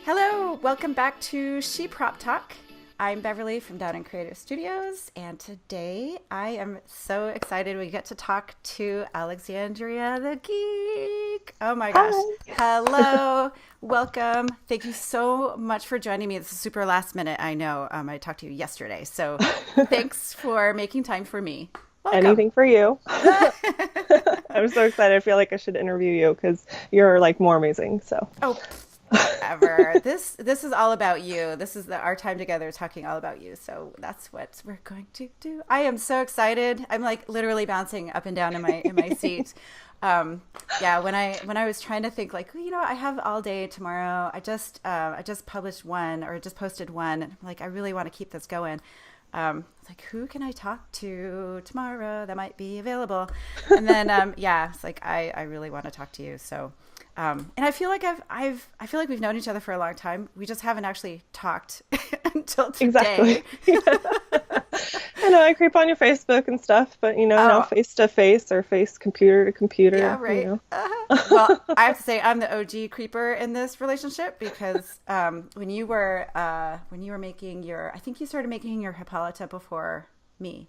Hello, welcome back to ShePropTalk. I'm Beverly from Downen Creative Studios, and today I am so excited we get to talk to Alexandria the Geek. Oh my gosh. Hi. Hello, welcome. Thank you so much for joining me. This is super last minute, I know. I talked to you yesterday, so thanks for making time for me. Welcome. Anything for you. I'm so excited. I feel like I should interview you because you're like more amazing. So. Oh, whatever. This is all about you. This is our time together talking all about you. So that's what we're going to do. I am so excited. I'm like literally bouncing up and down in my seat. Yeah, when I was trying to think like, I have all day tomorrow. I just published one or just posted one. I'm like, I really want to keep this going. Like, who can I talk to tomorrow that might be available? And then, yeah, it's like, I really want to talk to you. So, and I feel like I feel like we've known each other for a long time. We just haven't actually talked until today. Exactly. I know I creep on your Facebook and stuff, but now face to face or face computer to computer. Yeah, right. Well, I have to say I'm the OG creeper in this relationship because when you were making I think you started making your Hippolyta before me.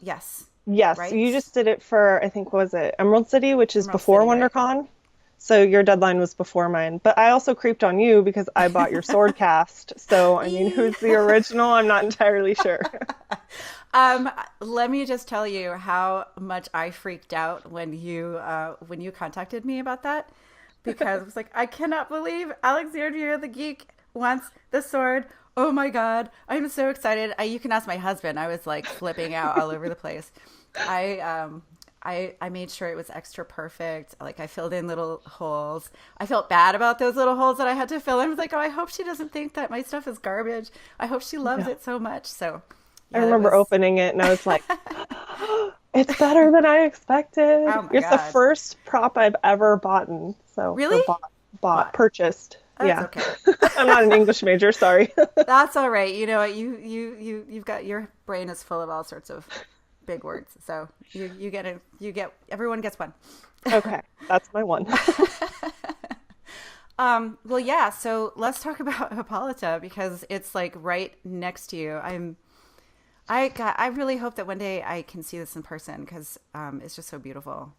Yes. Yes, right? you just did it for, I think, what was it Emerald City, which is Emerald before City, right. WonderCon. So your deadline was before mine. But I also creeped on you because I bought your sword cast. So, I mean, who's the original? I'm not entirely sure. Let me just tell you how much I freaked out when you contacted me about that, because I was like, I cannot believe Alexandria the Geek wants the sword. Oh my God, I'm so excited. You can ask my husband. I was like flipping out all over the place. I made sure it was extra perfect. Like I filled in little holes. I felt bad about those little holes that I had to fill in. I was like, oh, I hope she doesn't think that my stuff is garbage. I hope she loves it so much. So I yeah, remember opening it and I was like, it's better than I expected. Oh my It's the God. first prop I've ever bought. So, Really? or purchased. That's Yeah. okay. I'm not an English major, sorry. That's all right. You know what? You've got, your brain is full of all sorts of big words. So you get everyone gets one. Okay, that's my one. Well, yeah. So let's talk about Hippolyta because it's like right next to you. I really hope that one day I can see this in person because it's just so beautiful.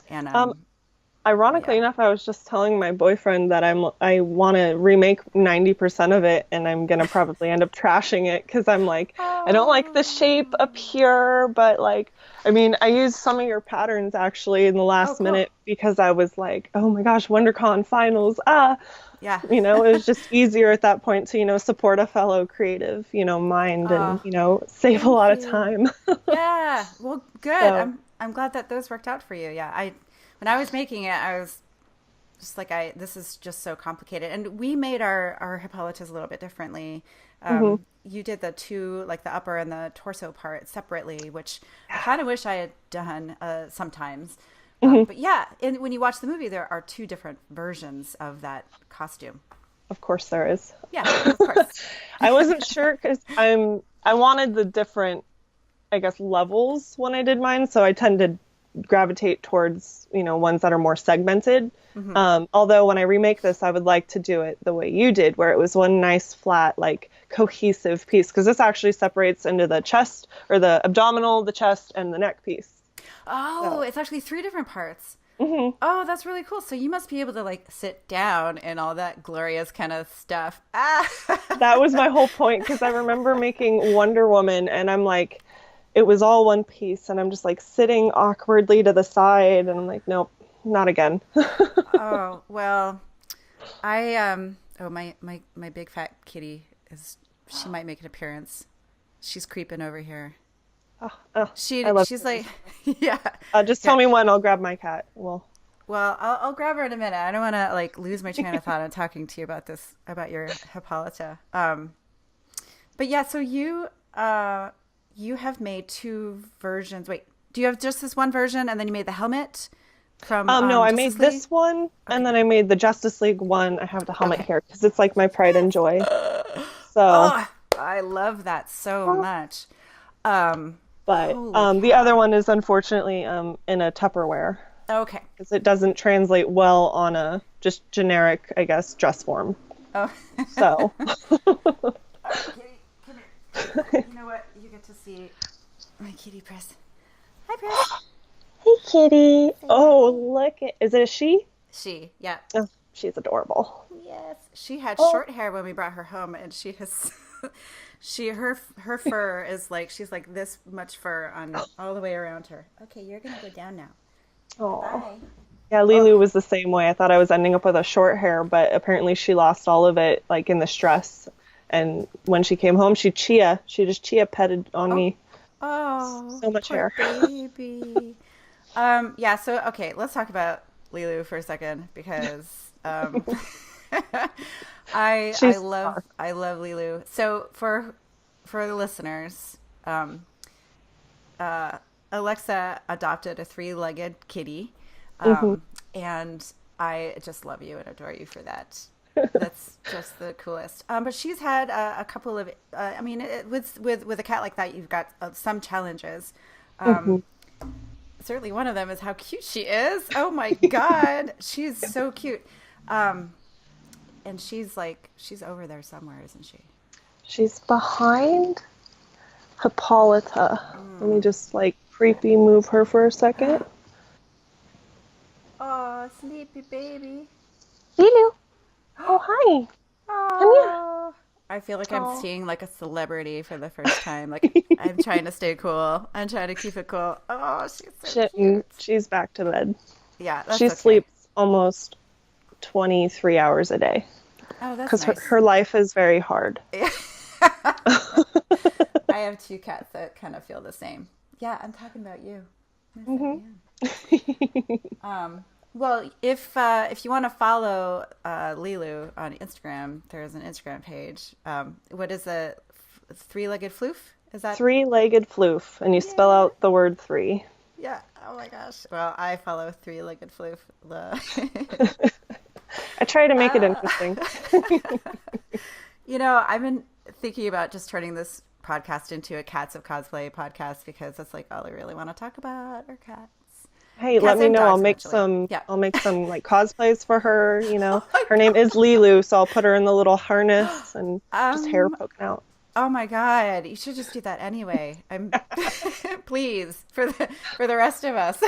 And Ironically yeah. enough, I was just telling my boyfriend that I want to remake 90% of it, and I'm gonna probably end up trashing it because I'm like, I don't like the shape up here, but like, I mean, I used some of your patterns actually in the Oh, last cool. minute because I was like, oh my gosh, WonderCon finals, Yeah. it was just easier at that point to, support a fellow creative, mind and, Oh, save a thank lot of you. time. Yeah. Well, good. So, I'm glad that those worked out for you. Yeah. When I was making it, I was just like, this is just so complicated. And we made our Hippolytas a little bit differently. mhm. You did the two, like the upper and the torso part separately, which I kind of wish I had done sometimes. Mhm. But yeah, and when you watch the movie, there are two different versions of that costume. Of course there is. Yeah, of course. I wasn't sure because I wanted the different, I guess, levels when I did mine, so I tend to gravitate towards, ones that are more segmented. Hmm. Although when I remake this, I would like to do it the way you did, where it was one nice flat, like cohesive piece, because this actually separates into the chest or the abdominal, the chest, and the neck piece. Oh, So, it's actually three different parts. mhm. Oh, that's really cool. So you must be able to like sit down and all that glorious kind of stuff. Ah. That was my whole point, because I remember making Wonder Woman, and I'm like, it was all one piece, and I'm just like sitting awkwardly to the side, and I'm like, nope, not again. Oh, well, oh, my big fat kitty she might make an appearance. She's creeping over here. Oh, oh, She I love she's it. like yeah. Just Yeah. tell me when, I'll grab my cat. Well, Well, I'll grab her in a minute. I don't want to like lose my train of thought on talking to you about your Hippolyta. But yeah, so you have made two versions. Wait, do you have just this one version and then you made the helmet from no, I made Justice League? this one, and Okay. then I made the Justice League one. I have the helmet Okay. here because it's like my pride and joy. So, Oh, I love that so much. but Holy the other cow. one is unfortunately in a Tupperware Okay. because it doesn't translate well on a just generic, I guess, dress form. Oh. So, All right, kitty, come here. You know what? You get to see my kitty, Press. Hi, Press. hey kitty. Say Oh, hi. look, is it a she? She, yeah. Oh, she's adorable. Yes. She had Oh, short hair when we brought her home, and she has, her fur is like, she's like this much fur on all the way around her. Okay, you're gonna go down now. oh. Bye. Yeah, Oh, Lulu was the same way. I thought I was ending up with a short hair, but apparently she lost all of it, like in the stress. And when she came home, she just chia petted on oh, me. oh, So much poor hair. baby. Yeah, so okay, let's talk about Lilu for a second because I She's a love star. Lilu. So for the listeners, uh, Alexa adopted a three-legged kitty, Hmm. and I just love you and adore you for that. That's just the coolest. But she's had a couple of. I mean, with a cat like that, you've got some challenges. Hmm. Certainly, one of them is how cute she is. Oh my god, she's so cute. Um, and she's over there somewhere, isn't she? She's behind Hippolyta. Let me Mm. just like creepy move her for a second. Oh, sleepy baby. Lulu. Oh, hi. Come here. Oh, I feel like I'm Oh. seeing like a celebrity for the first time. Like I'm trying to stay cool. I'm trying to keep it cool. Oh, she's so cute. She's back to bed. Yeah, that's She okay. sleeps almost 23 hours a day Oh, that's because nice. her life is very hard. I have two cats that kind of feel the same. Yeah, I'm talking about you. Yes, I Hmm. am. Well, if you want to follow Lilu on Instagram, there's an Instagram page. What is a three-legged floof? Is that? Three-legged floof, and you spell Yeah. out the word three. Yeah. Oh my gosh. Well, I follow three-legged floof. I try to make it Uh, interesting. I've been thinking about just turning this podcast into a Cats of Cosplay podcast because that's like all I really want to talk about are cats. Hey, let Cats me and know. dogs eventually. Yeah. I'll make some like cosplays for her, you know. Oh my Her name is Lilu, so I'll put her in the little harness and god. just hair poking out. Oh my god. You should just do that anyway. I'm please for the rest of us.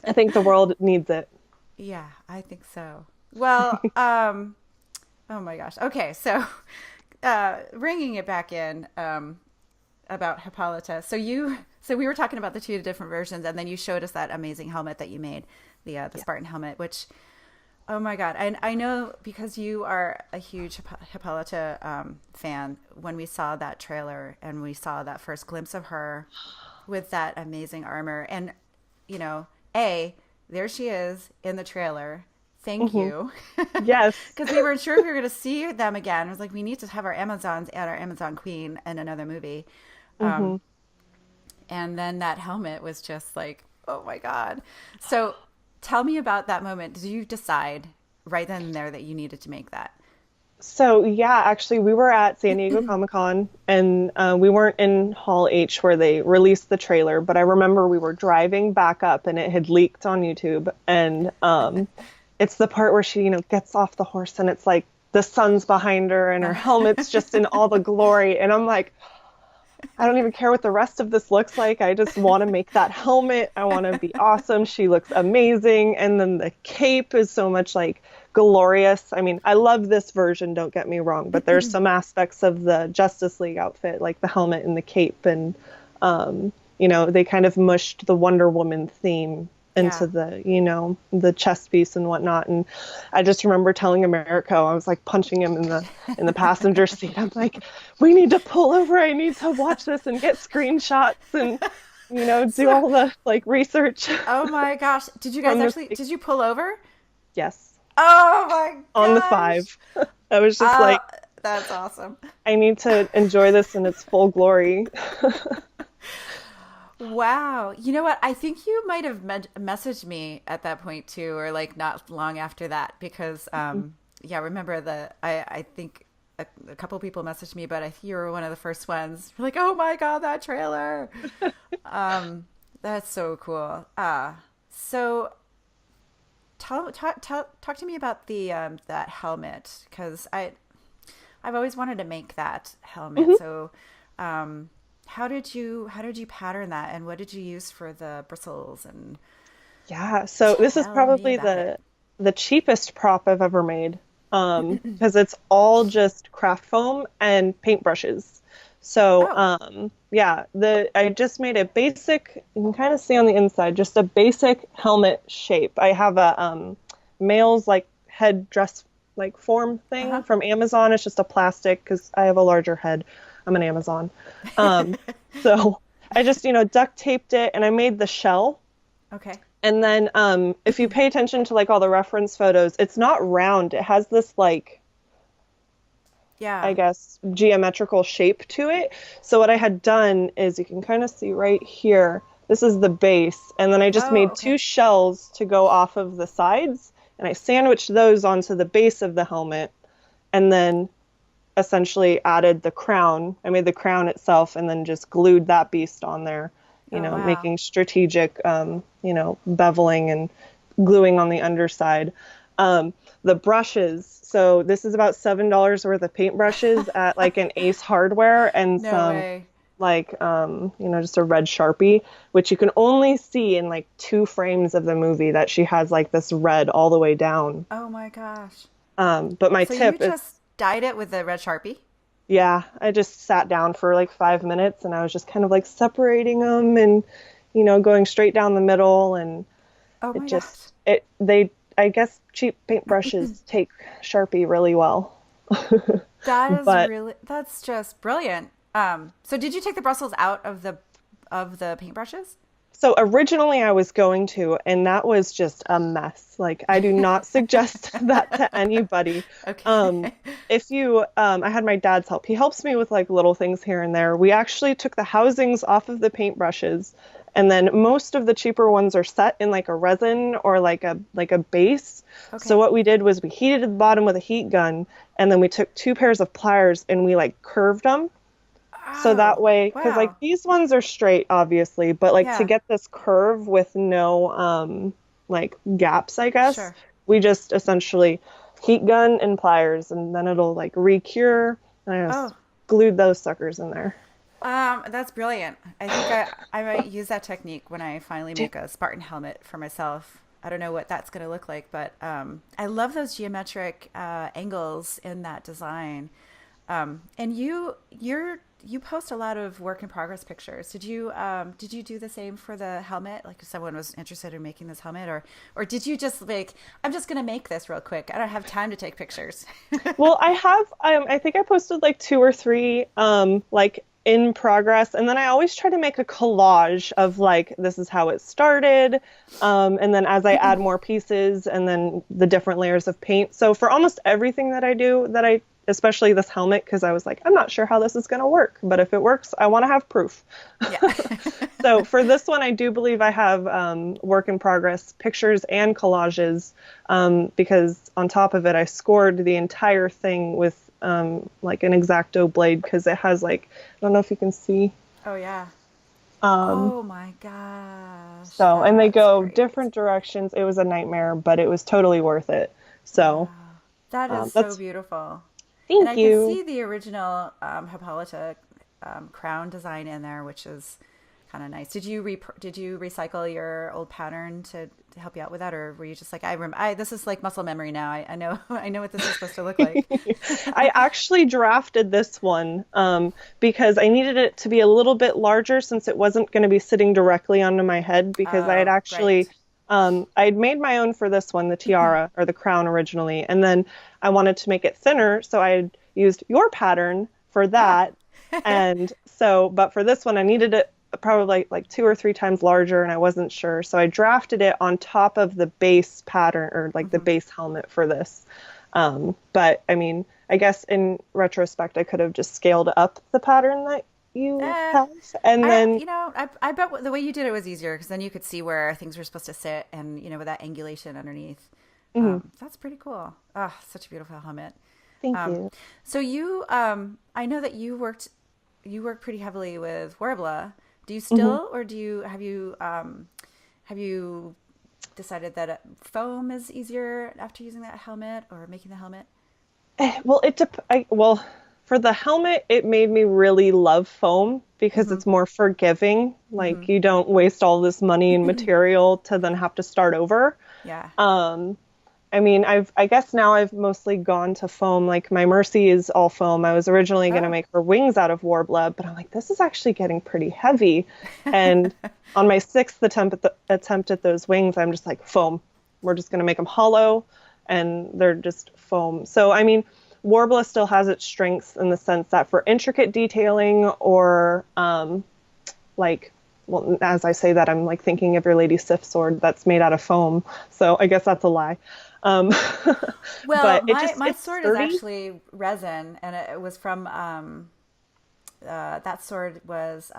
I think the world needs it. Yeah, I think so. Well, oh my gosh. Okay, so bringing it back in about Hippolyta. So we were talking about the two different versions, and then you showed us that amazing helmet that you made, the Yeah. Spartan helmet, which oh my god, and I know because you are a huge Hippolyta fan. When we saw that trailer and we saw that first glimpse of her with that amazing armor, and you know, there she is in the trailer. Thank Hmm. you. Yes. Because we weren't sure if we were going to see them again. It was like, we need to have our Amazons and our Amazon Queen in another movie. Hmm. And then that helmet was just like, oh my God. So tell me about that moment. Did you decide right then and there that you needed to make that? So yeah, actually, we were at San Diego Comic-Con, and we weren't in Hall H where they released the trailer, but I remember we were driving back up, and it had leaked on YouTube, and it's the part where she, gets off the horse, and it's like the sun's behind her, and her helmet's just in all the glory, and I'm like, I don't even care what the rest of this looks like. I just want to make that helmet. I want to be awesome. She looks amazing. And then the cape is so much like glorious. I mean, I love this version, don't get me wrong, but there's some aspects of the Justice League outfit, like the helmet and the cape. And, they kind of mushed the Wonder Woman theme into Yeah. the chest piece and whatnot. And I just remember telling Americo, I was like punching him in the passenger seat. I'm like, we need to pull over. I need to watch this and get screenshots and do So, all the like research oh my gosh. Did you guys from the actually, did you pull over? yes, Oh my on the gosh. five. I was just Oh, like, that's awesome. I need to enjoy this in its full glory. Wow. You know what? I think you might have messaged me at that point too, or like not long after that, because yeah, remember I think a couple people messaged me, but I think you were one of the first ones. You're like, oh my God, that trailer. That's so cool. So talk to me about the that helmet, because I've always wanted to make that helmet. Mhm. So, how did you pattern that, and what did you use for the bristles? And Yeah, so this is tell me probably about it. the cheapest prop I've ever made. Because it's all just craft foam and paintbrushes. So, Oh, yeah, the I just made a basic, you can kind of see on the inside, just a basic helmet shape. I have a male's like head dress like form thing uh-huh. from Amazon. It's just a plastic because I have a larger head. I'm an Amazon. Um, so I just, duct taped it and I made the shell. Okay. And then if you pay attention to like all the reference photos, it's not round. It has this like, I Yeah. guess, geometrical shape to it. So what I had done is you can kind of see right here, this is the base. And then I just Oh, made okay. two shells to go off of the sides. And I sandwiched those onto the base of the helmet. And then essentially added the crown. I made the crown itself and then just glued that beast on there, Oh, wow. making strategic, beveling and gluing on the underside. The brushes. So this is about $7 worth of paintbrushes at like an Ace Hardware and No some way. like, just a red Sharpie, which you can only see in like two frames of the movie that she has like this red all the way down. Oh my gosh. But my So you tip is just dyed it with the red Sharpie? yeah, I just sat down for like 5 minutes and I was just kind of like separating them and, going straight down the middle. And Oh it my gosh. just, I guess cheap paintbrushes take Sharpie really well. But That's just brilliant. So did you take the bristles out of the paintbrushes? so originally I was going to, and that was just a mess. Like, I do not suggest that to anybody. Um, Okay. if you, I had my dad's help. He helps me with like little things here and there. We actually took the housings off of the paintbrushes, and then most of the cheaper ones are set in like a resin or like a base. So Okay. what we did was we heated the bottom with a heat gun, and then we took two pairs of pliers and we like curved them so that Oh, way, because like wow. these ones are straight, obviously, but like to Yeah, get this curve with no like gaps, I guess, sure. we just essentially heat gun and pliers, and then it'll like recure. And I just Oh, glued those suckers in there. that's brilliant. I think I might use that technique when I finally Do- make a Spartan helmet for myself. I don't know what that's going to look like, but I love those geometric angles in that design. And you post a lot of work in progress pictures. Did you do the same for the helmet? Like if someone was interested in making this helmet, or did you just like, I'm just gonna make this real quick. I don't have time to take pictures. Well, I have, I think I posted like two or three, like in progress. And then I always try to make a collage of like, this is how it started. And then as I add more pieces and then the different layers of paint. So for almost everything that I do, especially this helmet, because I was like, I'm not sure how this is going to work, but if it works, I want to have proof. Yeah. So for this one, I do believe I have work in progress pictures and collages because on top of it, I scored the entire thing with like an X-Acto blade because it has like, I don't know if you can see. Oh yeah. Um, Oh my gosh, so, and they that's go great. different directions. It was a nightmare, but it was totally worth it. So Wow. That is so that's, beautiful. And thank I can you. see the original Hippolyta crown design in there, which is kind of nice. Did you recycle your old pattern to help you out with that, or were you just like, this is like muscle memory now. I know I know what this is supposed to look like. I actually drafted this one because I needed it to be a little bit larger since it wasn't going to be sitting directly onto my head because I had Oh, actually right. I'd made my own for this one, the tiara or the crown originally, and then I wanted to make it thinner, so I had used your pattern for Ah. that. And so, but for this one, I needed it probably like two or three times larger, and I wasn't sure, so I drafted it on top of the base pattern or like the Mhm. base helmet for this. But I mean, I guess in retrospect, I could have just scaled up the pattern that you Eh, have. And then, I bet the way you did it was easier because then you could see where things were supposed to sit, and with that angulation underneath. mhm, That's pretty cool. Ah, such a beautiful helmet. thank Um, you. so I know that you work pretty heavily with Worbla. Do you Hmm. still, or have you decided that foam is easier after using that helmet or making the helmet? Well, well, for the helmet, it made me really love foam because Mm-hmm. it's more forgiving. Mm-hmm. Like you don't waste all this money and material to then have to start over. Yeah. Um, I mean, I guess now I've mostly gone to foam. Like my Mercy is all foam. I was originally going to Oh. make her wings out of Worbla, but I'm like, this is actually getting pretty heavy. And on my sixth attempt at those wings, I'm just like, foam. We're just going to make them hollow, and they're just foam. So, I mean, Worbla still has its strengths in the sense that for intricate detailing or like, well, as I say that, I'm like thinking of your Lady Sif sword that's made out of foam. So I guess that's a lie. Um, Well, but my it's sword is sturdy. actually resin, and it was from that sword was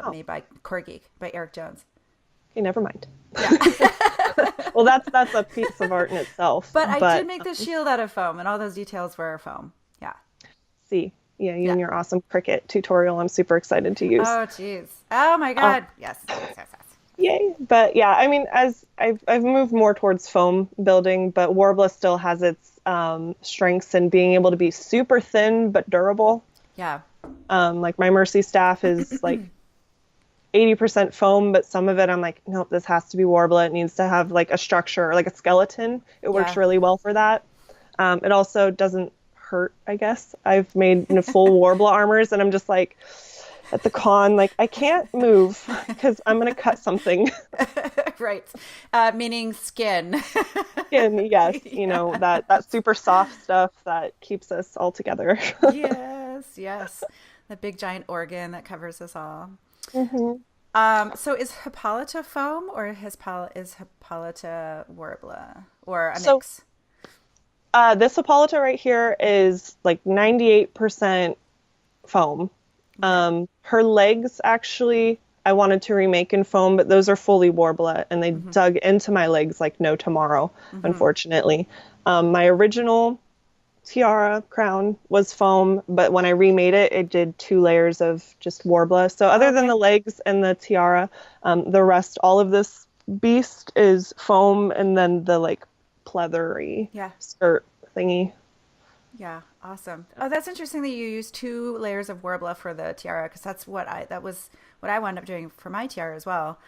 Oh, made by Corgi by Eric Jones. okay, never mind. Yeah. Well, that's a piece of art in itself. But I did But make the shield out of foam, and all those details were foam. Yeah. see, yeah, you Yeah. and your awesome Cricut tutorial, I'm super excited to use. Oh, jeez. Oh my Uh, God. Yes. Yes. Yes. Yes. Yay! But yeah, I mean, as I've moved more towards foam building, but Worbla still has its strengths in being able to be super thin but durable. Yeah. Like my Mercy staff is like 80% foam, but some of it I'm like, nope, this has to be Worbla. It needs to have like a structure, like a skeleton. It works Yeah. really well for that. It also doesn't hurt, I guess. I've made full Worbla armors, and I'm just like at the con, like I can't move because I'm gonna cut something. Right. Meaning skin. And yes, Yeah. that super soft stuff that keeps us all together. Yes. Yes. The big giant organ that covers us all. hmm So is Hippolyta foam or is Hippolyta Worbla or a So mix? this Hippolyta right here is like 98% foam. Okay. Her legs actually I wanted to remake in foam, but those are fully Worbla, and they Mm-hmm. dug into my legs like no tomorrow, Mm-hmm. unfortunately. My original tiara crown was foam, but when I remade it, it did 2 layers of just Worbla. So Oh, other than okay. the legs and the tiara, the rest, all of this beast is foam, and then the like pleathery Yeah. skirt thingy. Yeah. Awesome. Oh, that's interesting that you used 2 layers of Worbla for the tiara because that was what I wound up doing for my tiara as well.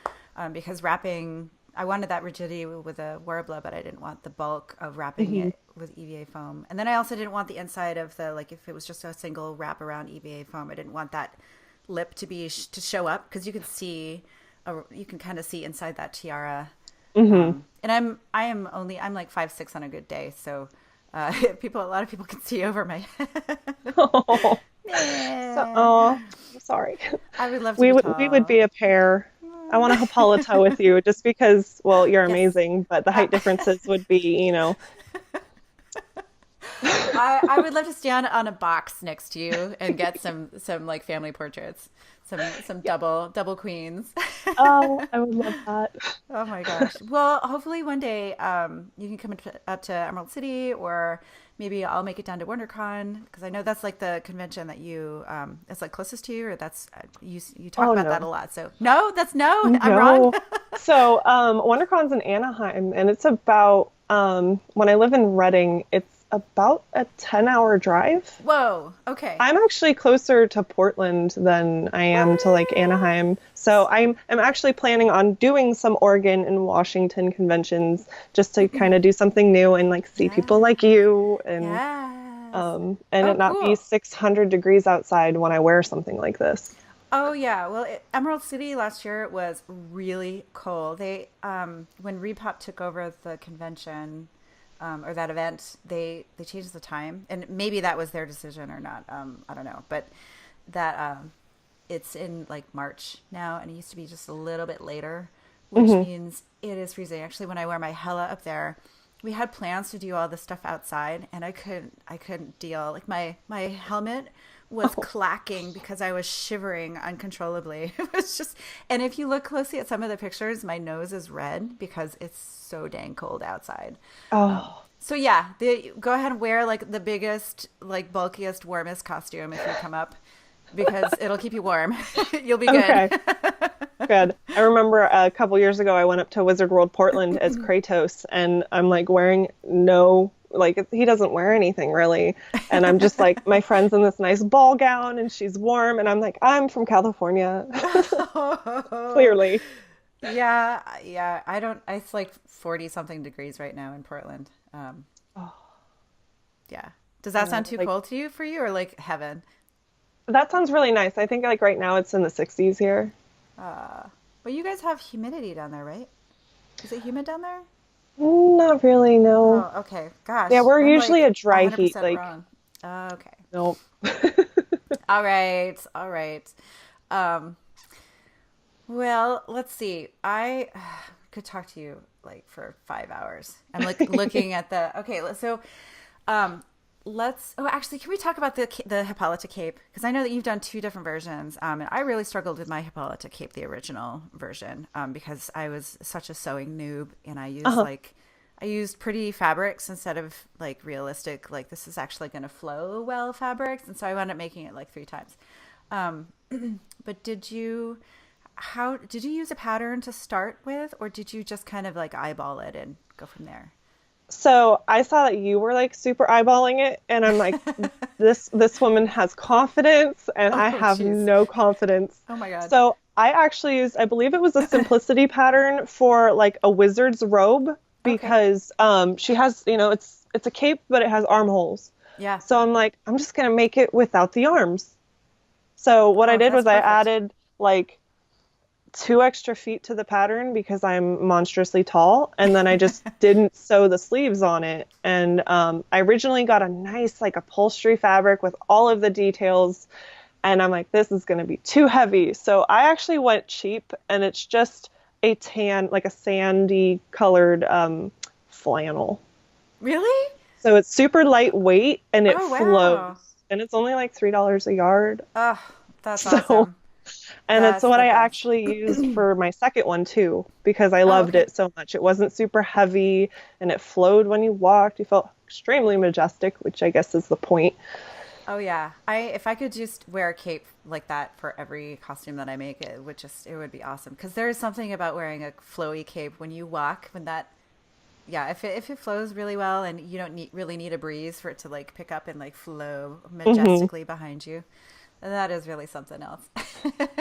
Because wrapping, I wanted that rigidity with a Worbla, but I didn't want the bulk of wrapping hmm it with EVA foam. And then I also didn't want the inside of the like if it was just a single wrap around EVA foam, I didn't want that lip to be to show up because you can see, you can kind of see inside that tiara. hmm And I'm like 5'6" on a good day, so a lot of people can see over my head. Oh, so, Yeah. oh, I'm sorry. I would love to be We would tall. be a pair. I want to Hippolyta with you just because, well, you're Yes. amazing, but the Uh, height differences would be. I would love to stand on a box next to you and get some like family portraits, some Yeah. double queens. Oh, I would love that. Oh my gosh. Well, hopefully one day you can come up to Emerald City, or maybe I'll make it down to WonderCon because I know that's like the convention that you it's like closest to you, or that's you talk Oh about that a no. lot. So no, that's no, I'm wrong. No. So, WonderCon's in Anaheim, and it's about when I live in Reading, it's about a 10-hour drive. Whoa. Okay. I'm actually closer to Portland than I am to like What? Anaheim. So I'm actually planning on doing some Oregon and Washington conventions just to kind of do something new and like see people like Yes. you Yes. and Oh, it not be cool. 600 degrees outside when I wear something like this. Oh yeah. Well, Emerald City last year was really cold. They when Repop took over the convention or that event, they changed the time, and maybe that was their decision or not. I don't know, but that it's in like March now, and it used to be just a little bit later, which hmm means it is freezing. Actually, when I wear my Hella up there, we had plans to do all this stuff outside, and I couldn't deal. Like my helmet was clacking because I was shivering uncontrollably. It was just, and if you look closely at some of the pictures, my nose is red because it's so dang cold outside. Oh, So yeah, go ahead and wear like the biggest, like bulkiest, warmest costume if you come up. because it'll keep you warm. You'll be good. Okay, good. I remember a couple years ago, I went up to Wizard World Portland as Kratos, and I'm like wearing no, like he doesn't wear anything really. And I'm just like, my friend's in this nice ball gown and she's warm. And I'm like, I'm from California. Clearly. Yeah, yeah. I don't. It's like 40 something degrees right now in Portland. Oh, Yeah. Does that yeah, sound too like cold to you for you or like heaven? that sounds really nice. I think like right now it's in the 60s here. But you guys have humidity down there, right? Is it humid down there? Not really, no. Oh, okay. Yeah, Gosh, we're I'm usually like a dry heat. 100% Like, wrong. Okay. nope. All right. All right. Um, well, let's see. I could talk to you like for 5 hours. I'm like looking at the. Okay, so um, let's. Oh, actually, can we talk about the Hippolyta cape? Because I know that you've done two different versions, and I really struggled with my Hippolyta cape, the original version, because I was such a sewing noob, and Uh-huh. I used pretty fabrics instead of like realistic. Like this is actually going to flow well fabrics, and so I wound up making it like three times. Um, but how did you use a pattern to start with, or did you just kind of like eyeball it and go from there? So I saw that you were like super eyeballing it, and I'm like, this woman has confidence, and Oh, I have jeez. no confidence. Oh my God. So I actually used, I believe it was a simplicity pattern for like a wizard's robe Okay. because she has, it's a cape, but it has armholes. Yeah. So I'm like, I'm just gonna make it without the arms. So what I Oh, did that's was I perfect. added like 2 extra feet to the pattern because I'm monstrously tall, and then I just didn't sew the sleeves on it. And I originally got a nice like upholstery fabric with all of the details, and I'm like, this is going to be too heavy. So I actually went cheap, and it's just a tan, like a sandy colored flannel. Really? So it's super lightweight and it Oh, flows, wow. and it's only like $3 a yard. Oh, that's So awesome. and it's That's what the I best. actually used for my second one too, because I Oh, loved okay. it so much. It wasn't super heavy and it flowed when you walked. You felt extremely majestic, which I guess is the point. Oh yeah. If I could just wear a cape like that for every costume that I make, it would be awesome. Because there is something about wearing a flowy cape when you walk, when that yeah, if it flows really well and you don't really need a breeze for it to like pick up and like flow Hmm. majestically behind you, that is really something else.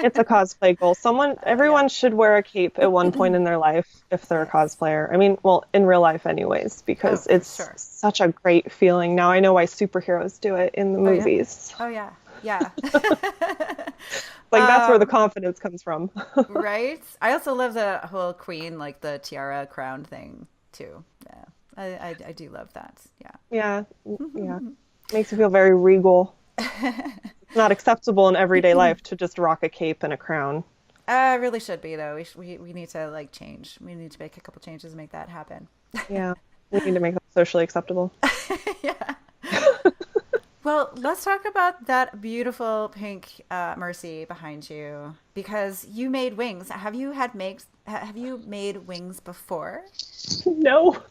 It's a cosplay goal. Yeah. Everyone should wear a cape at one point in their life if they're a Yes. cosplayer. I mean, well, in real life anyways, Oh, because for it's sure. such a great feeling. Now I know why superheroes do it in the Oh yeah. movies. Oh yeah. Yeah. Like that's where the um, confidence comes from. right. I also love the whole queen, like the tiara crown thing too. Yeah. I do love that. Yeah, yeah. Makes you feel very regal. Yeah. It's not acceptable in everyday life to just rock a cape and a crown. Really should be though. We need to like change. We need to make a couple changes to make that happen. Yeah, we need to make that socially acceptable. Yeah. Well, let's talk about that beautiful pink Mercy behind you because you made wings. Have you made wings before? No.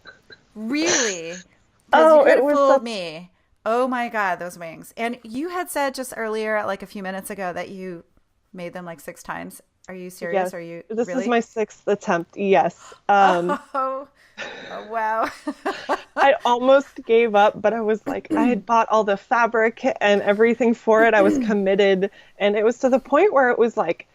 Really? Because you Oh, could it have was fooled such. me. Oh my God, those wings. And you had said just earlier, like a few minutes ago, that you made them like six times. Are you serious? Yes, Are you this is really? my sixth attempt. Yes. Oh, oh wow. I almost gave up, but I was like, I had bought all the fabric and everything for it. I was committed, and it was to the point where it was like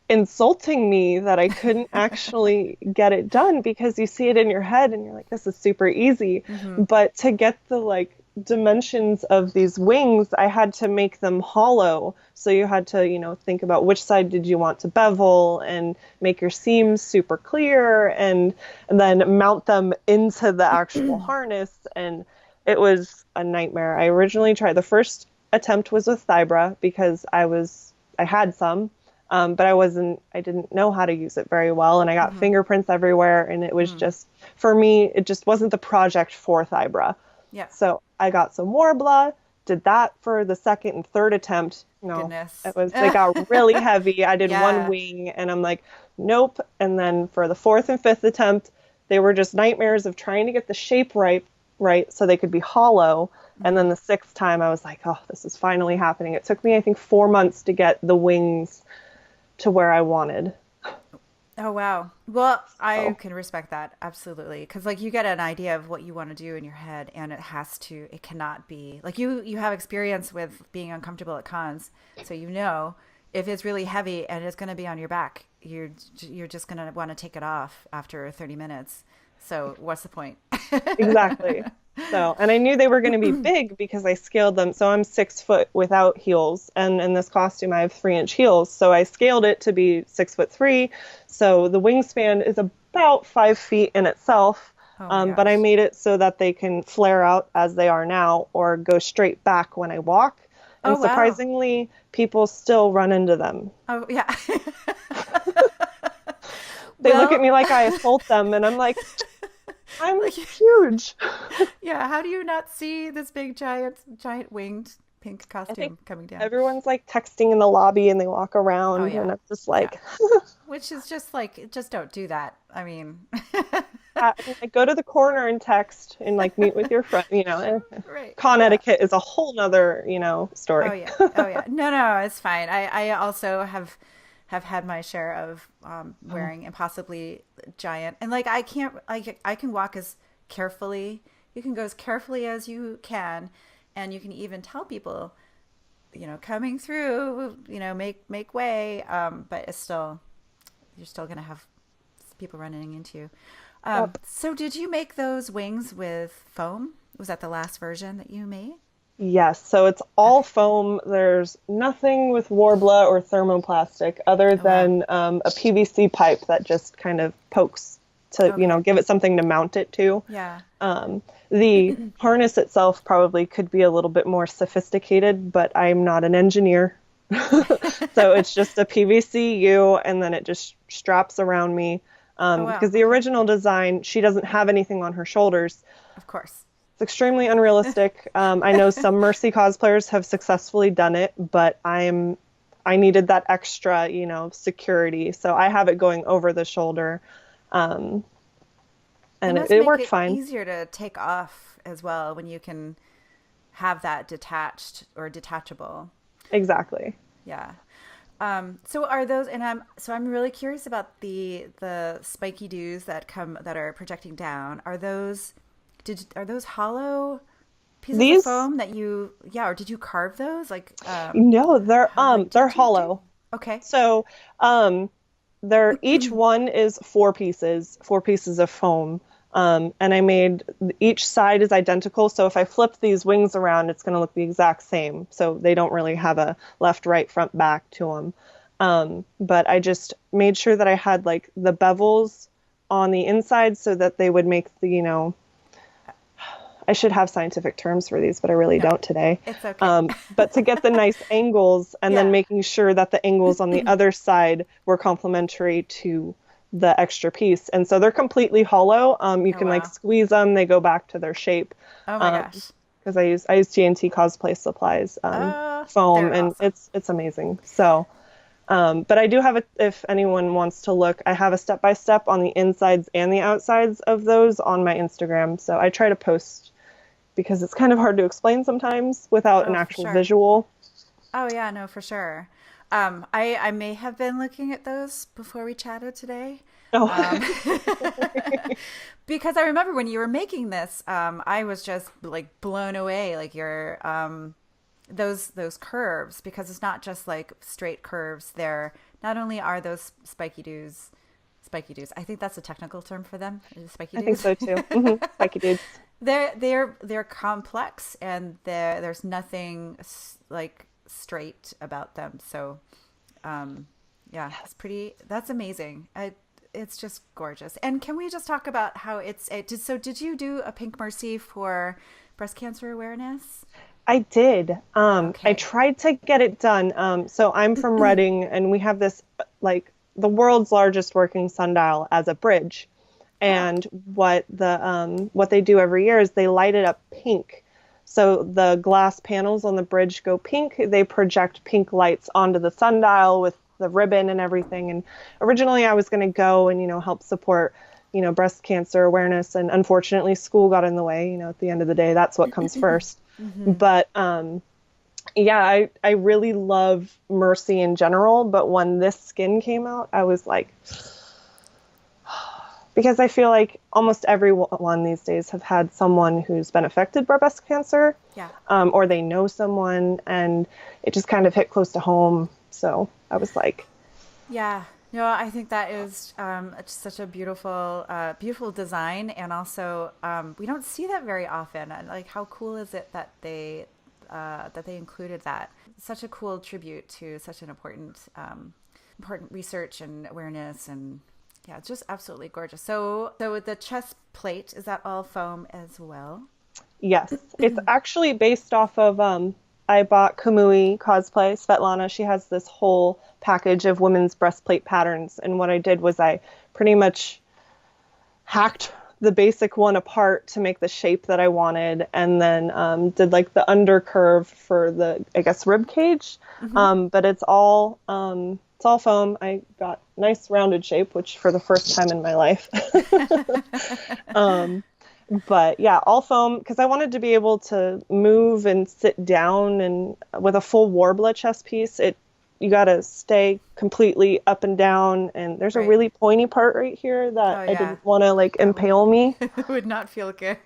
insulting me that I couldn't actually get it done because you see it in your head and you're like, this is super easy. Hmm. But to get the like dimensions of these wings, I had to make them hollow. So you had to, think about which side did you want to bevel and make your seams super clear and then mount them into the actual harness. And it was a nightmare. I originally tried the first attempt was with Thybra because I had some, but I didn't know how to use it very well, and I got Hmm. fingerprints everywhere, and it was Hmm. just, for me, it just wasn't the project for Thybra. Yeah. So I got some Worbla, did that for the second and third attempt. No, Goodness. they got really heavy. I did one Yeah. wing, and I'm like, nope. And then for the fourth and fifth attempt, they were just nightmares of trying to get the shape right, so they could be hollow. And then the sixth time I was like, oh, this is finally happening. It took me, I think, 4 months to get the wings to where I wanted. Oh wow. Well, I So, can respect that absolutely because like you get an idea of what you want to do in your head, and it cannot be like you have experience with being uncomfortable at cons, so you know if it's really heavy and it's going to be on your back, you're just going to want to take it off after 30 minutes. So what's the point? exactly. So, and I knew they were going to be big because I scaled them. So I'm 6 foot without heels. And in this costume, I have 3-inch heels. So I scaled it to be 6'3". So the wingspan is about 5 feet in itself. Oh my But I gosh. made it so that they can flare out as they are now or go straight back when I walk. Oh And wow. surprisingly, people still run into them. Oh yeah. They look at Well, me like I assault them, and I'm like, I'm like huge. yeah, how do you not see this big giant winged pink I think costume coming down? everyone's like texting in the lobby and they walk Oh around, yeah. and I'm just Yeah. like, Which is just like just don't do that. I mean, like go to the corner and text and like meet with your friend. right. Con Yeah. etiquette is a whole nother, Oh story. yeah. Oh yeah. No, no, it's fine. I also have had my share of wearing impossibly giant and like I can walk as carefully. You can go as carefully as you can, and you can even tell people, coming through, make way. But it's still you're still gonna have people running into you. Yep. So did you make those wings with foam? Was that the last version that you made? Yes, so it's all Okay. foam. There's nothing with Worbla or thermoplastic other Oh wow. than a PVC pipe that just kind of pokes to, Okay. give it something to mount it to. Yeah. The harness itself probably could be a little bit more sophisticated, but I'm not an engineer. So it's just a PVC U, and then it just straps around me. Oh wow. Because the Okay. original design, she doesn't have anything on her shoulders. Of course. It's extremely unrealistic. I know some Mercy cosplayers have successfully done it, but I needed that extra, security. So I have it going over the shoulder, um, It and it, must it make worked it fine. easier to take off as well when you can have that detached or detachable. Exactly. Yeah. So are those, and I'm really curious about the spiky dews that are projecting down. Are those hollow pieces of These, foam that yeah, or did you carve those? Like, no, they're how, like, they're did you do? hollow. Okay. So they're each one is four pieces of foam. And I made each side is identical. So if I flip these wings around, it's going to look the exact same. So they don't really have a left, right, front, back to them. But I just made sure that I had like the bevels on the inside so that they would make I should have scientific terms for these, but I really No, don't today. it's okay. But to get the nice angles and then Yeah. making sure that the angles on the other side were complementary to the extra piece. And so they're completely hollow. You Oh can like wow. squeeze them, they go back to their shape. Oh my Um, gosh. because I use TNT cosplay supplies, foam, They're and awesome. it's amazing. So, but I do have if anyone wants to look, I have a step by step on the insides and the outsides of those on my Instagram. So I try to post because it's kind of hard to explain sometimes without an Oh, for actual sure. visual. Oh yeah, no, for sure. I may have been looking at those before we chatted today. Oh, Um, because I remember when you were making this, I was just like blown away, like your those curves, because it's not just like straight curves. They're not only are those spiky dews. I think that's a technical term for them, spiky I think dews. so too. Spiky dudes. They're complex, and there's nothing like straight about them. So yeah, that's amazing. It's just gorgeous. And can we just talk about how so did you do a Pink Mercy for breast cancer awareness? I did. I Okay. tried to get it done. So I'm from Reading, and we have this like the world's largest working sundial as a bridge. Oh, And what they do every year is they light it up pink. So the glass panels on the bridge go pink. They project pink lights onto the sundial with the ribbon and everything. And originally I was going to go and, help support, breast cancer awareness. And unfortunately school got in the way, at the end of the day, that's what comes first. But yeah, I really love Mercy in general, but when this skin came out, I was like, because I feel like almost everyone these days have had someone who's been affected by breast cancer, Yeah. or they know someone, and it just kind of hit close to home. So I was like, Yeah. No, I think that is just such a beautiful, beautiful design, and also we don't see that very often. And like, how cool is it that they included that? Such a cool tribute to such an important research and awareness, and yeah, it's just absolutely gorgeous. So the chest plate, is that all foam as well? yes, it's actually based off of I bought Kamui Cosplay, Svetlana. She has this whole package of women's breastplate patterns, and what I did was I pretty much hacked the basic one apart to make the shape that I wanted, and then did like the undercurve for the, I guess, rib cage. But it's all foam. I got nice rounded shape, which for the first time in my life. But yeah, all foam, because I wanted to be able to move and sit down, and with a full Worbla chest piece, you got to stay completely up and down, and there's a Right. really pointy part right here that Oh I yeah. didn't want to like impale me. It would not feel good.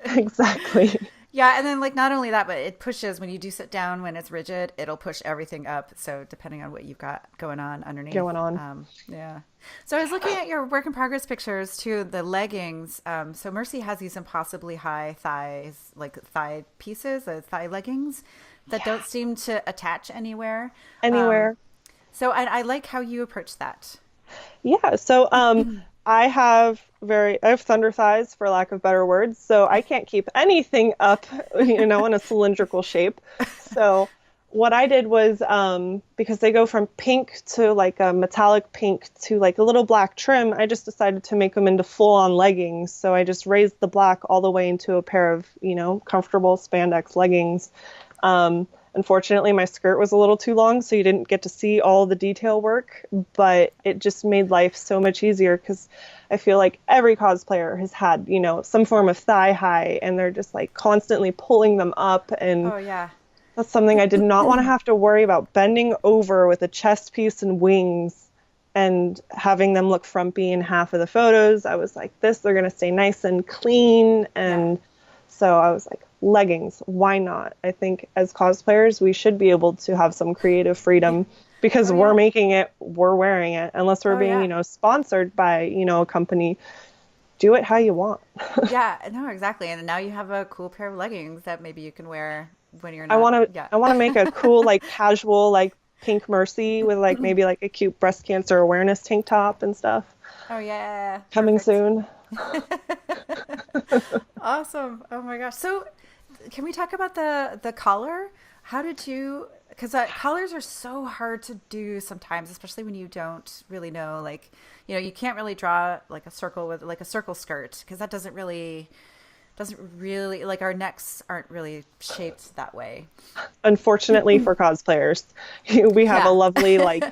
Exactly. Yeah, and then like not only that, but it pushes when you do sit down when it's rigid, it'll push everything up. So depending on what you've got going on underneath. Going on. Yeah. So I was looking at your work in progress pictures too, the leggings. So Mercy has these impossibly high thighs, like thigh pieces, thigh leggings that don't seem to attach anywhere. Anywhere. So I like how you approach that. Yeah, so I have thunder thighs, for lack of better words, so I can't keep anything up, in a cylindrical shape. So what I did was, because they go from pink to like a metallic pink to like a little black trim, I just decided to make them into full-on leggings. So I just raised the black all the way into a pair of, comfortable spandex leggings. Unfortunately, my skirt was a little too long, so you didn't get to see all the detail work, but it just made life so much easier, because I feel like every cosplayer has had, some form of thigh high, and they're just like constantly pulling them up, and Oh yeah. that's something I did not want to have to worry about, bending over with a chest piece and wings and having them look frumpy in half of the photos. I was like, they're going to stay nice and clean, and so I was like, leggings, why not? I think as cosplayers, we should be able to have some creative freedom, because we're making it, we're wearing it, unless we're being, sponsored by, a company. Do it how you want. Yeah, no, exactly. And now you have a cool pair of leggings that maybe you can wear when you're I not. want to, Yeah. I want to make a cool, like casual, like pink Mercy with like maybe like a cute breast cancer awareness tank top and stuff. Oh yeah. Coming Perfect. soon. Awesome. Oh my gosh. So, can we talk about the collar? How did you? Because collars are so hard to do sometimes, especially when you don't really know. Like, you can't really draw like a circle with like a circle skirt, because that doesn't really like our necks aren't really shaped that way. Unfortunately for cosplayers, we have a lovely, like,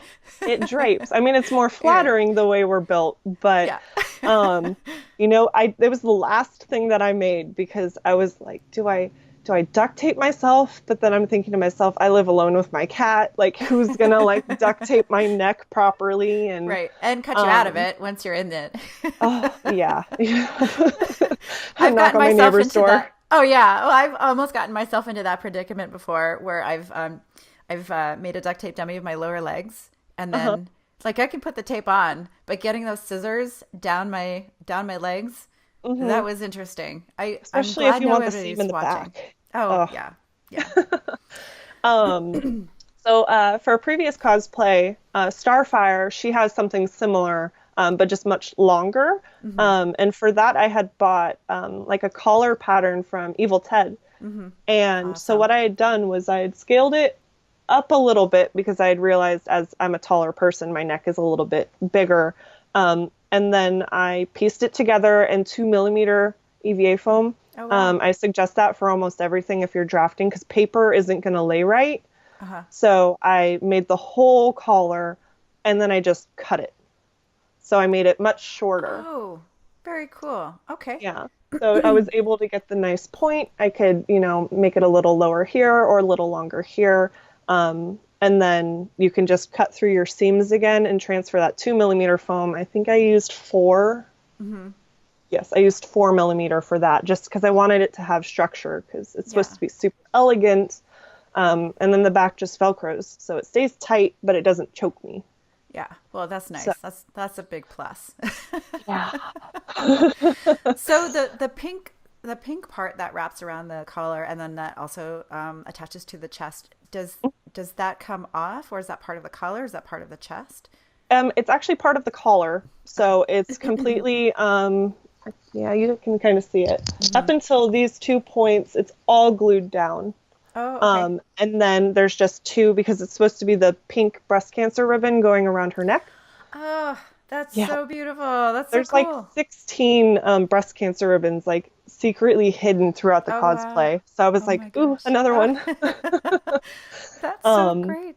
it drapes. I mean, it's more flattering the way we're built, but it was the last thing that I made, because I was like, do I duct tape myself? But then I'm thinking to myself, I live alone with my cat. Like, who's gonna like duct tape my neck properly and Right, and cut you out of it once you're in it. Oh yeah. I've Knock gotten on my myself neighbor's into door. that. Oh yeah, well, I've almost gotten myself into that predicament before, where I've made a duct tape dummy of my lower legs, and then like I can put the tape on, but getting those scissors down my legs, that was interesting. Especially I'm if glad you want the nobody's seam in the watching. back. Oh yeah, yeah. So for a previous cosplay, Starfire, she has something similar, but just much longer. And for that, I had bought like a collar pattern from Evil Ted. And so what I had done was I had scaled it up a little bit, because I had realized, as I'm a taller person, my neck is a little bit bigger. And then I pieced it together in 2mm EVA foam. Oh, wow. I suggest that for almost everything if you're drafting, because paper isn't going to lay right. So I made the whole collar, and then I just cut it. So I made it much shorter. Oh, Very cool. Okay. Yeah. So I was able to get the nice point. I could, make it a little lower here or a little longer here. And then you can just cut through your seams again and transfer that 2 millimeter foam. I think I used 4. Mm-hmm. Yes, I used 4 millimeter for that just because I wanted it to have structure because it's supposed to be super elegant. And then the back just Velcros. So it stays tight, but it doesn't choke me. Yeah. Well, that's nice. So, That's a big plus. yeah. So the pink part that wraps around the collar and then that also attaches to the chest, does that come off, or is that part of the collar? Is that part of the chest? It's actually part of the collar. So it's completely, yeah, you can kind of see it. Mm-hmm. Up until these 2 points, it's all glued down. Oh, okay. And then there's just 2 because it's supposed to be the pink breast cancer ribbon going around her neck. Oh, that's so beautiful. That's so There's cool. like 16 breast cancer ribbons like secretly hidden throughout the cosplay. Wow. So I was like, ooh, another one. That's so great.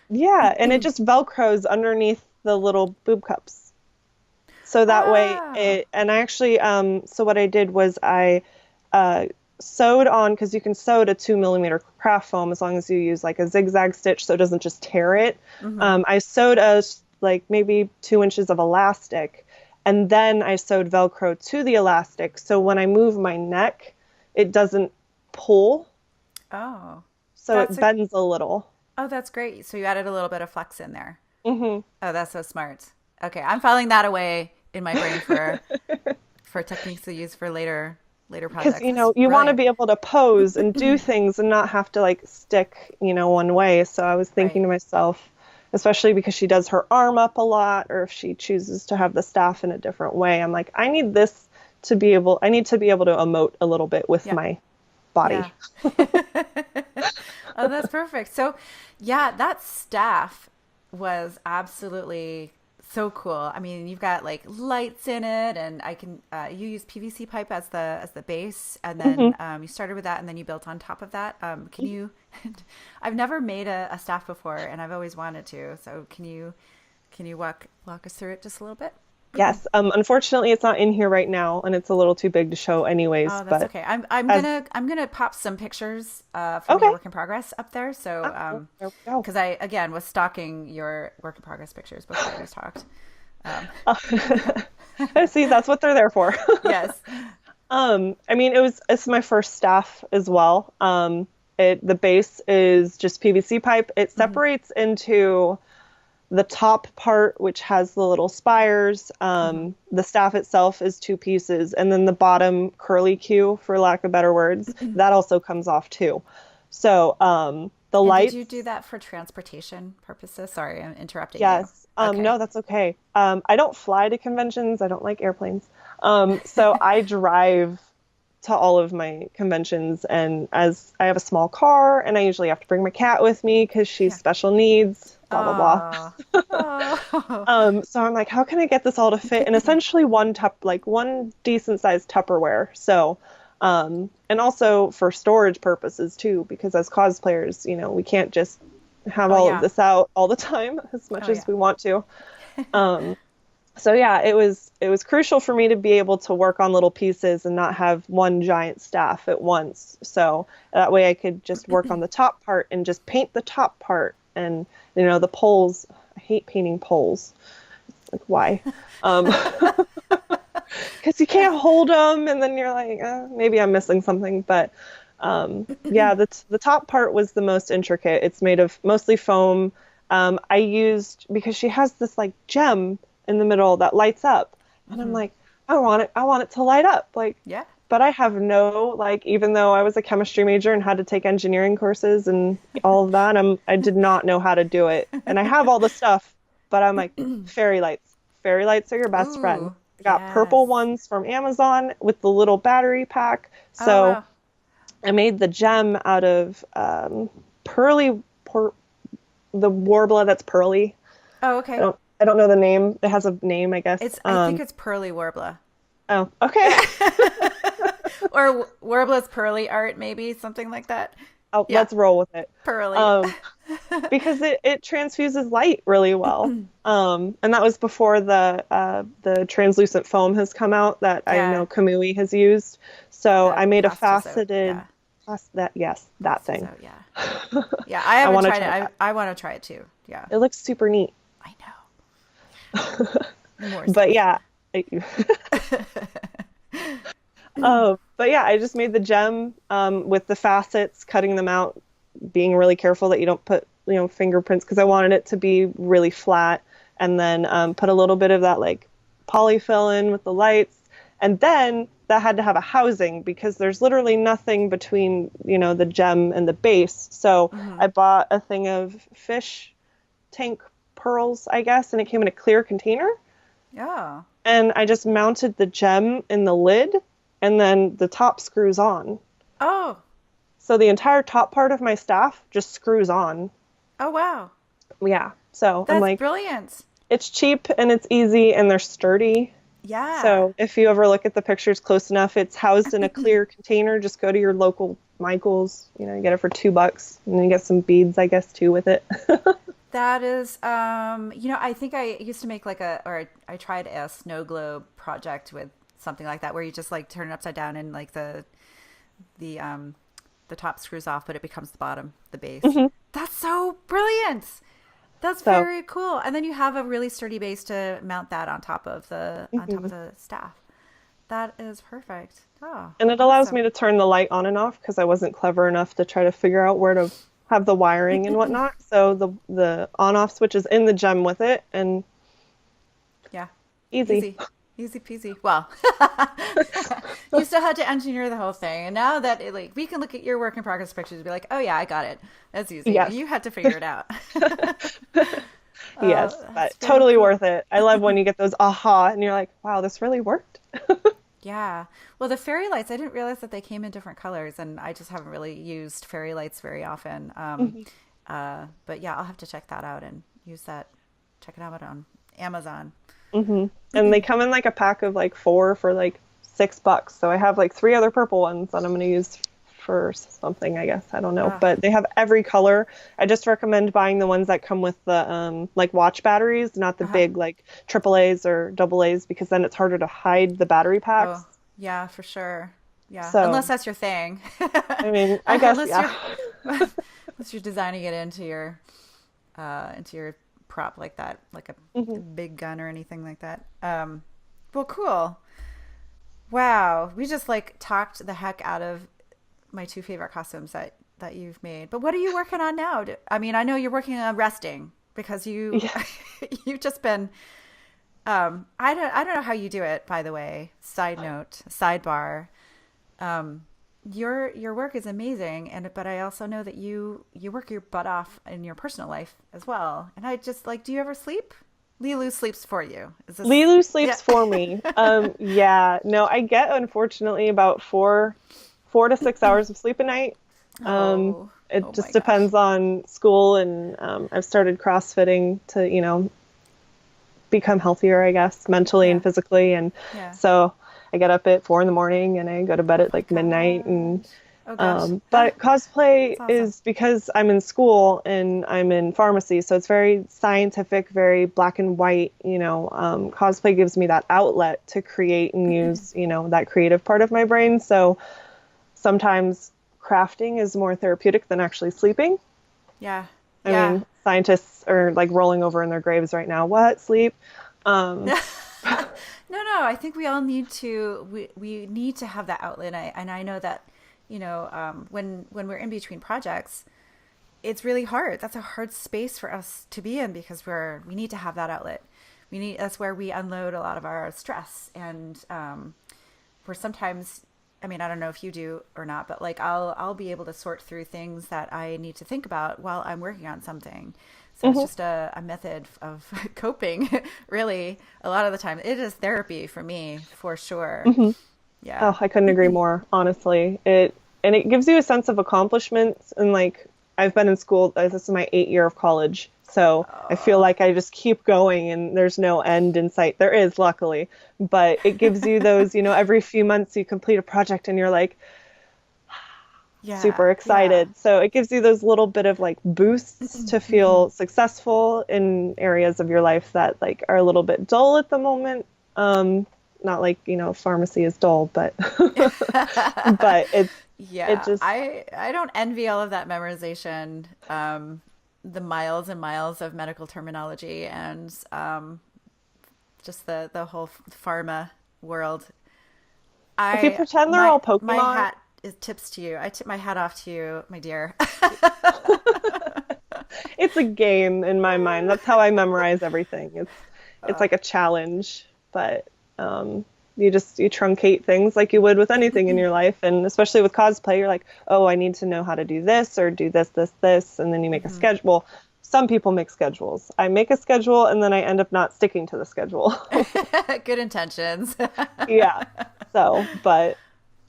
Yeah, and it just Velcros underneath the little boob cups. So that way and I actually, so what I did was I sewed on, because you can sew to 2 millimeter craft foam as long as you use like a zigzag stitch so it doesn't just tear it. Mm-hmm. I sewed like maybe 2 inches of elastic, and then I sewed Velcro to the elastic. So when I move my neck, it doesn't pull. Oh. So it bends a little. Oh, that's great. So you added a little bit of flex in there. Mm-hmm. Oh, that's so smart. Okay, I'm filing that away in my brain for techniques to use for later projects. Because, you want to be able to pose and do things and not have to like stick, one way. So I was thinking to myself, especially because she does her arm up a lot, or if she chooses to have the staff in a different way, I'm like, I need to be able to emote a little bit with my body. Yeah. Oh, that's perfect. So yeah, that staff was absolutely so cool. I mean, you've got like lights in it, and I can you use PVC pipe as the base, and then you started with that, and then you built on top of that. Can you? I've never made a staff before, and I've always wanted to. So can you walk us through it just a little bit? Yes. Unfortunately, it's not in here right now, and it's a little too big to show, anyways. Oh, that's okay. I'm gonna pop some pictures from your work in progress up there. So because I again was stalking your work in progress pictures before we talked. See, that's what they're there for. Yes. I mean, it's my first staff as well. The base is just PVC pipe. It separates into the top part, which has the little spires. The staff itself is 2 pieces, and then the bottom curly Q, for lack of better words, that also comes off too. So the lights. Did you do that for transportation purposes? Sorry, I'm interrupting. Yes. you. Okay. No, that's okay. I don't fly to conventions. I don't like airplanes. So I drive to all of my conventions, and as I have a small car, and I usually have to bring my cat with me because she's special needs. Blah blah blah. So I'm like, how can I get this all to fit in essentially one decent sized Tupperware? So, and also for storage purposes too, because as cosplayers, we can't just have all of this out all the time as much as we want to. So yeah, it was crucial for me to be able to work on little pieces and not have one giant staff at once. So that way I could just work on the top part and just paint the top part. And the poles, I hate painting poles. It's like, why? Because you can't hold them, and then you're like, maybe I'm missing something. But yeah, the top part was the most intricate. It's made of mostly foam. I used, because she has this like gem in the middle that lights up, and I'm like, I want it to light up, But I have even though I was a chemistry major and had to take engineering courses and all of that, I did not know how to do it. And I have all the stuff, but I'm like, fairy lights. Fairy lights are your best friend. I got purple ones from Amazon with the little battery pack. So I made the gem out of Pearly, the Worbla that's Pearly. Oh, okay. I don't know the name. It has a name, I guess. I think it's Pearly Worbla. Oh, okay. Or Worbla's Pearly art, maybe, something like that. Yeah. Let's roll with it. Pearly. Um, because it transfuses light really well. And that was before the translucent foam has come out that I Yeah. know Kamui has used. So The I made a Plastazote. faceted Yeah. that thing. Plastazote. Yeah. Yeah. I I haven't want to tried it. try that. I want to try it too. Yeah. It looks super neat. I know. More But stuff. yeah, I- but yeah, I just made the gem with the facets, cutting them out, being really careful that you don't put, fingerprints because I wanted it to be really flat, and then put a little bit of that like polyfill in with the lights, and then that had to have a housing because there's literally nothing between, the gem and the base. So Hmm. I bought a thing of fish tank pearls, I guess, and it came in a clear container. Yeah. And I just mounted the gem in the lid, and then the top screws on. Oh. So the entire top part of my staff just screws on. Oh, wow. Yeah. So I'm That's like, brilliant. it's cheap and it's easy and they're sturdy. Yeah. So if you ever look at the pictures close enough, it's housed in a clear container. Just go to your local Michael's, you get it for $2 and then you get some beads, I guess, too, with it. That is, I think I used to make I tried a snow globe project with something like that, where you just like turn it upside down and like the the top screws off, but it becomes the bottom, the base. Mhm. That's so brilliant. That's So, very cool. And then you have a really sturdy base to mount that on top of mhm. the staff. That is perfect. Oh, And it allows awesome. me to turn the light on and off because I wasn't clever enough to try to figure out where to have the wiring and whatnot. So the on-off switch is in the gem with it, and Yeah. easy. Easy. Easy peasy. Well, you still had to engineer the whole thing. And now that we can look at your work in progress pictures and be like, oh yeah, I got it. That's easy. Yes. You had to figure it out. Yes, That's but very totally cool. worth it. I love when you get those aha and you're like, wow, this really worked. Yeah. Well, the fairy lights, I didn't realize that they came in different colors, and I just haven't really used fairy lights very often. Mhm. But yeah, I'll have to check that out and use that. Check it out on Amazon. And they come in like a pack of like 4 for like $6. So I have like 3 other purple ones that I'm going to use for something, I guess. I don't know. Ah, But they have every color. I just recommend buying the ones that come with the like watch batteries, not the uh-huh. big like triple A's or double A's, because then it's harder to hide the battery packs. Oh, yeah, for sure. Yeah, So, unless that's your thing. I mean, I guess, Unless yeah. you're unless you're designing it into your prop like that, like a Hmm. big gun or anything like that. Well, cool. Wow, we just like talked the heck out of my two favorite costumes that you've made. But what are you working on now? I mean, I know you're working on resting because Yeah. you've just been. I don't know how you do it. By the way, side note, sidebar. Um, your work is amazing, but I also know that you work your butt off in your personal life as well. And I just like, do you ever sleep? Lilu sleeps for you. Is this? Lilu Yeah. sleeps for me. Yeah, no, I get unfortunately about 4 to 6 hours of sleep a night. Oh, It oh my just gosh. depends on school, and I've started CrossFitting to, become healthier, I guess, mentally Yeah. and physically. And Yeah. so I get up at 4 in the morning and I go to bed Oh at my like midnight. And gosh. Oh gosh. but cosplay It's awesome. is because I'm in school and I'm in pharmacy, so it's very scientific, very black and white. Cosplay gives me that outlet to create and use, that creative part of my brain. So sometimes crafting is more therapeutic than actually sleeping. Yeah. I Yeah. mean, scientists are like rolling over in their graves right now. What? Sleep? Um, No, no, I think we all need to we need to have that outlet. And I know that, when we're in between projects, it's really hard. That's a hard space for us to be in because we need to have that outlet. That's where we unload a lot of our stress. And we're sometimes, I mean, I don't know if you do or not, but like I'll be able to sort through things that I need to think about while I'm working on something. So it's mhm. just a method of coping, really. A lot of the time, it is therapy for me, for sure. Mhm. Yeah. Oh, I couldn't agree more, honestly. It gives you a sense of accomplishments, and like I've been in school, this is my 8th year of college. So I feel Oh. like I just keep going and there's no end in sight. There is, luckily, but it gives you those, every few months you complete a project and you're like, Yeah. super Yeah. excited. So it gives you those little bit of like boosts to feel successful in areas of your life that like are a little bit dull at the moment. Not like, pharmacy is dull, but but it Yeah, just I don't envy all of that memorization, the miles and miles of medical terminology, and just the whole pharma world. if you I pretend they're all my Pokemon. hat is tips to you. I tip my hat off to you, my dear. It's a game in my mind. That's how I memorize everything. It's like a challenge, but you truncate things like you would with anything in your life, and especially with cosplay, you're like, oh, I need to know how to do this or do this, this, this, and then you make a schedule. Some people make schedules. I make a schedule and then I end up not sticking to the schedule. Good intentions. Yeah. So, but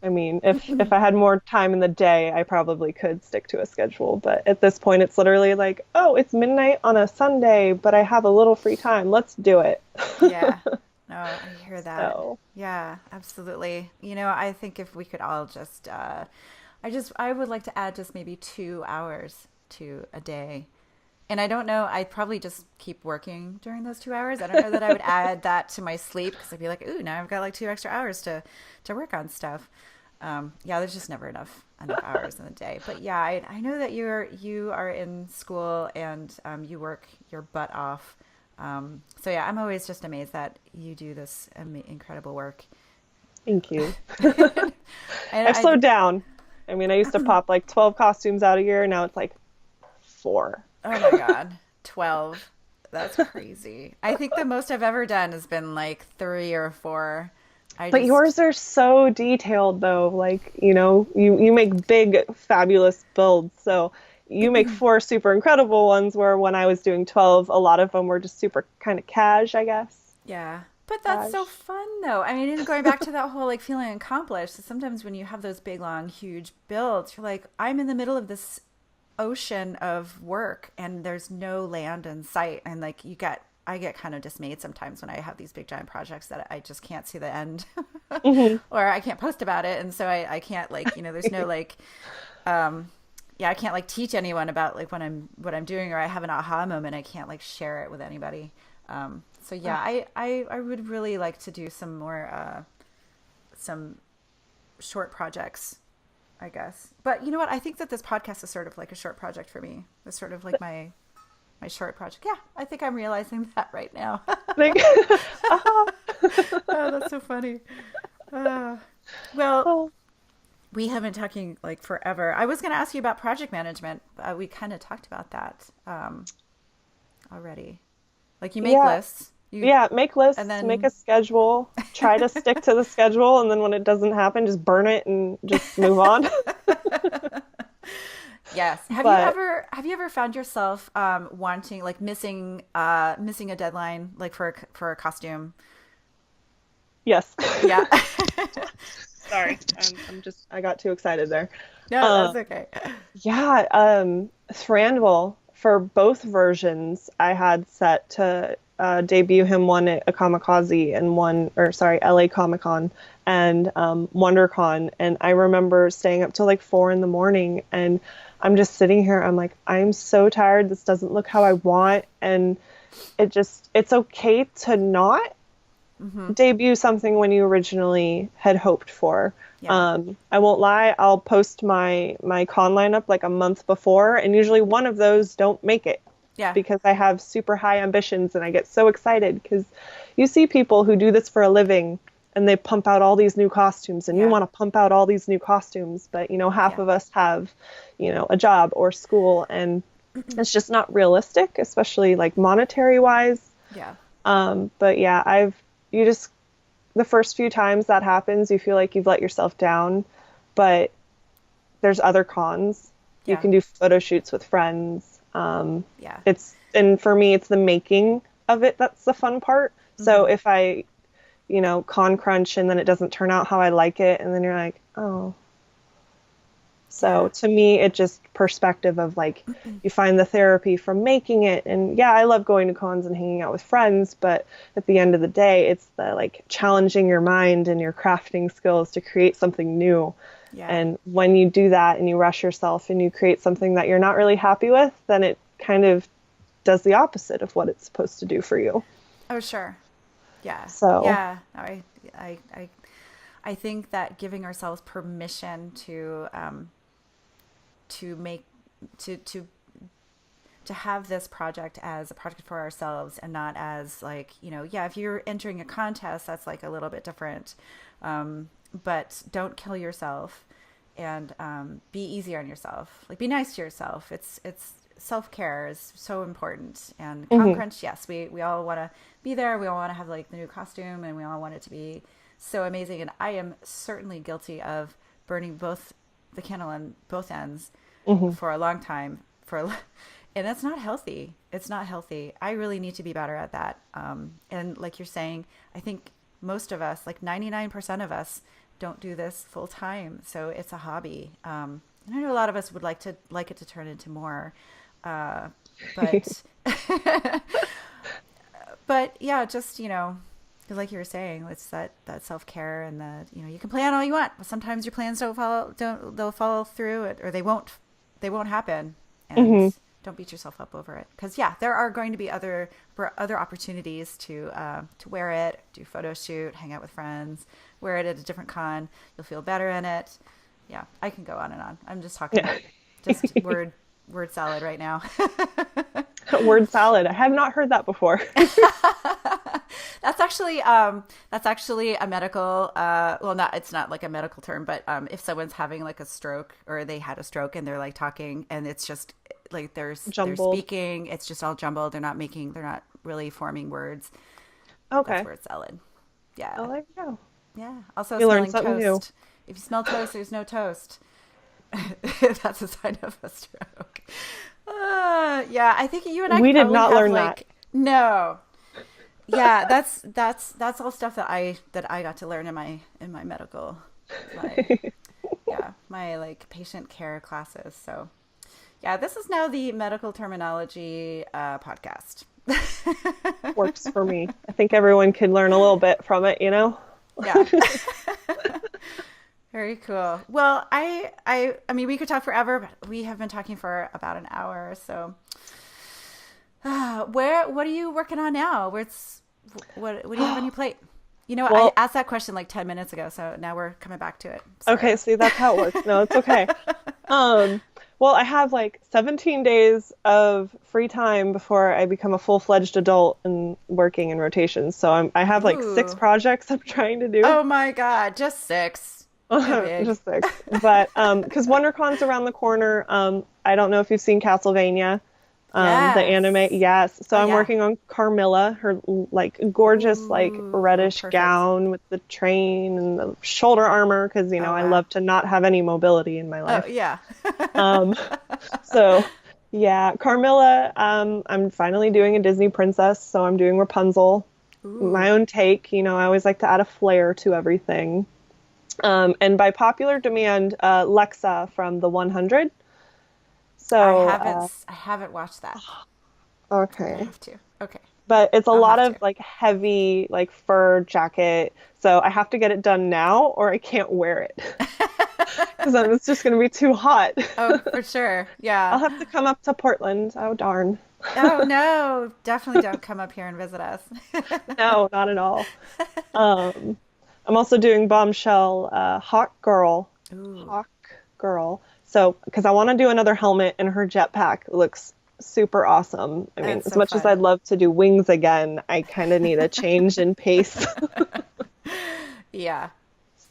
I mean, if I had more time in the day, I probably could stick to a schedule. But at this point, it's literally like, oh, it's midnight on a Sunday, but I have a little free time. Let's do it. Yeah. No, I hear that. So, Yeah, absolutely. I think if we could all just, I would like to add just maybe 2 hours to a day. And I don't know, I'd probably just keep working during those 2 hours. I don't know that I would add that to my sleep because I'd be like, ooh, now I've got like 2 extra hours to work on stuff. Yeah, there's just never enough hours in the day. But yeah, I know that you are in school and you work your butt off. So yeah, I'm always just amazed that you do this incredible work. thank you. And I've slowed down. I mean, I used to pop like 12 costumes out a year. Now it's like 4. oh my God, 12. That's crazy. I think the most I've ever done has been like 3 or 4. I But just, yours are so detailed though. Like, you make big, fabulous builds. So you make 4 super incredible ones where when I was doing 12, a lot of them were just super kind of cash, I guess. yeah. But that's so Cash. fun though. I mean, and going back to that whole like feeling accomplished, so sometimes when you have those big, long, huge builds, you're like, I'm in the middle of this ocean of work and there's no land in sight. And like I get kind of dismayed sometimes when I have these big giant projects that I just can't see the end Hmm. or I can't post about it. And so I can't like, there's no like, yeah, I can't like teach anyone about like what I'm doing, or I have an aha moment. I can't like share it with anybody. So yeah, I would really like to do some more, some short projects, I guess. But you know what? I think that this podcast is sort of like a short project for me. It's sort of like my short project. Yeah, I think I'm realizing that right now. Like, Oh, that's so funny. Uh, well, oh, we have been talking like forever. I was going to ask you about project management. We kind of talked about that already. Like you make yeah. lists, Yeah, make and lists, make then a schedule, try to stick to the schedule, and then when it doesn't happen, just burn it and just move on. yes. But Have you ever found yourself wanting like missing a deadline like for a costume? yes. Yeah. Sorry, I got too excited there. No, Um, that's okay. yeah, Thranduil for both versions, I had set to debut him one at a Kamikaze and one, or sorry, LA Comic Con and WonderCon, and I remember staying up till like 4 in the morning, and I'm just sitting here. I'm like, I'm so tired. This doesn't look how I want, and it's okay to not Hmm. debut something when you originally had hoped for. Yeah. I won't lie, I'll post my con lineup like a month before, and usually one of those don't make it Yeah. because I have super high ambitions and I get so excited because you see people who do this for a living and they pump out all these new costumes and you Yeah. want to pump out all these new costumes, but half Yeah. of us have, a job or school, and it's just not realistic, especially like monetary wise. Yeah. But yeah, you just, the first few times that happens, you feel like you've let yourself down, but there's other cons. You Yeah. can do photo shoots with friends. Yeah. And for me, it's the making of it that's the fun part. So Hmm. if I, con crunch and then it doesn't turn out how I like it, and then you're like, oh. Yeah. So to me, it just perspective of like you find the therapy from making it. And yeah, I love going to cons and hanging out with friends, but at the end of the day, it's the like challenging your mind and your crafting skills to create something new. Yeah. And when you do that and you rush yourself and you create something that you're not really happy with, then it kind of does the opposite of what it's supposed to do for you. Oh, sure. Yeah. So, Yeah. No, I I think that giving ourselves permission to make to to to have this project as a project for ourselves and not as like, yeah, if you're entering a contest, that's like a little bit different. But don't kill yourself, and be easy on yourself. Like, be nice to yourself. It's self-care is so important. And Con mhm. Crunch, yes, we all want to be there. We all want to have like the new costume, and we all want it to be so amazing. And I am certainly guilty of burning both the candle on both ends Mhm. for a long time and it's not healthy. It's not healthy. I really need to be better at that. And like you're saying, I think most of us, like 99% of us, don't do this full time. So it's a hobby. And I know a lot of us would like it to turn into more. But but yeah, just, like you were saying, it's that self-care, and that, you can plan all you want, but sometimes your plans they'll follow through it, or they won't happen. And Mhm. don't beat yourself up over it, because yeah, there are going to be other opportunities to wear it, do photo shoot, hang out with friends, wear it at a different con. You'll feel better in it. Yeah, I can go on and on. I'm just talking Yeah. just word salad right now. Word salad. I have not heard that before. That's actually a medical, well, not it's not like a medical term, but if someone's having like a stroke, or they had a stroke and they're like talking, and it's just like they're Jumbled. speaking, it's just all jumbled. They're not really forming words. That's Okay. word salad. Oh, Yeah. there you go. Yeah. Also You learn smelling something new. toast. If you smell toast, there's no toast. That's a sign of a stroke. Yeah, I think you and I We could did probably not have learn that. like, no. Yeah, that's all stuff that I got to learn in my medical, my yeah, my like patient care classes. So yeah, this is now the medical terminology podcast. Works for me. I think everyone could learn a little bit from it, you know? Yeah. Very cool. Well, I mean, we could talk forever, but we have been talking for about an hour. So, what are you working on now? What do you have on your plate? I Well, asked that question like 10 minutes ago, so now we're coming back to it. okay, Sorry. see, that's how it works. No, it's okay. Um, well, I have like 17 days of free time before I become a full-fledged adult and working in rotations. So I have like six Ooh. projects I'm trying to do. Oh my God, just six. No big. Just six. But because WonderCon's around the corner, I don't know if you've seen Castlevania, the anime. Yes. Yes. So Oh I'm yeah. working on Carmilla, her like gorgeous like Ooh, reddish perfect. gown with the train and the shoulder armor because Oh I wow. love to not have any mobility in my Oh life. yeah. Um, so yeah, Carmilla. I'm finally doing a Disney princess, so I'm doing Rapunzel, my Ooh. own take. I always like to add a flair to everything. And by popular demand, Lexa from the 100. So, I haven't watched that. I okay. have to. Okay. But it's a I'll lot have of to. like heavy, like fur jacket. So I have to get it done now or I can't wear it because then it's just going to be too hot. Oh, for sure. I'll Yeah. have to come up to Portland. Oh, darn. Oh no, definitely don't come up here and visit us. No, not at all. Um, I'm also doing Bombshell Ooh, Hawk Girl. So, because I want to do another helmet, and her jetpack looks super awesome. I mean, that's as so much as fun. I'd love to do wings again, I kind of need a change in pace. Yeah.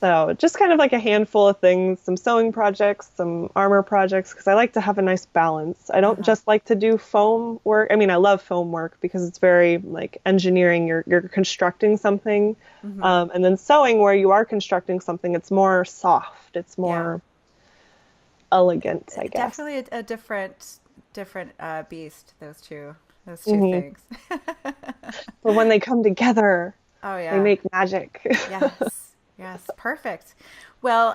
So, just kind of like a handful of things, some sewing projects, some armor projects, because I like to have a nice balance. I don't Uh-huh. just like to do foam work. I mean, I love foam work because it's very like engineering. You're constructing something, Mm-hmm. and then sewing where you are constructing something, it's more soft. It's Yeah. more elegant, I guess. Definitely a different beast. Those two Hmm. things. But when they come together, Oh they yeah. make magic. Yes. Yes. Perfect. Well,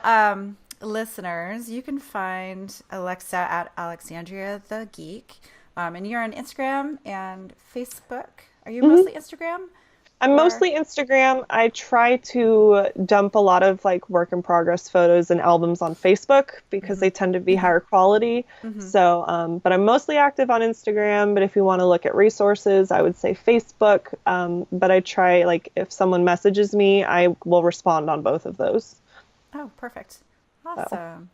listeners, you can find Alexa at Alexandria the Geek, and you're on Instagram and Facebook. Are you Hmm. mostly Instagram? I'm mostly Instagram. I try to dump a lot of like work in progress photos and albums on Facebook because they tend to be higher quality. So, but I'm mostly active on Instagram. But if you want to look at resources, I would say Facebook. But I try, like, if someone messages me, I will respond on both of those. Oh, perfect. So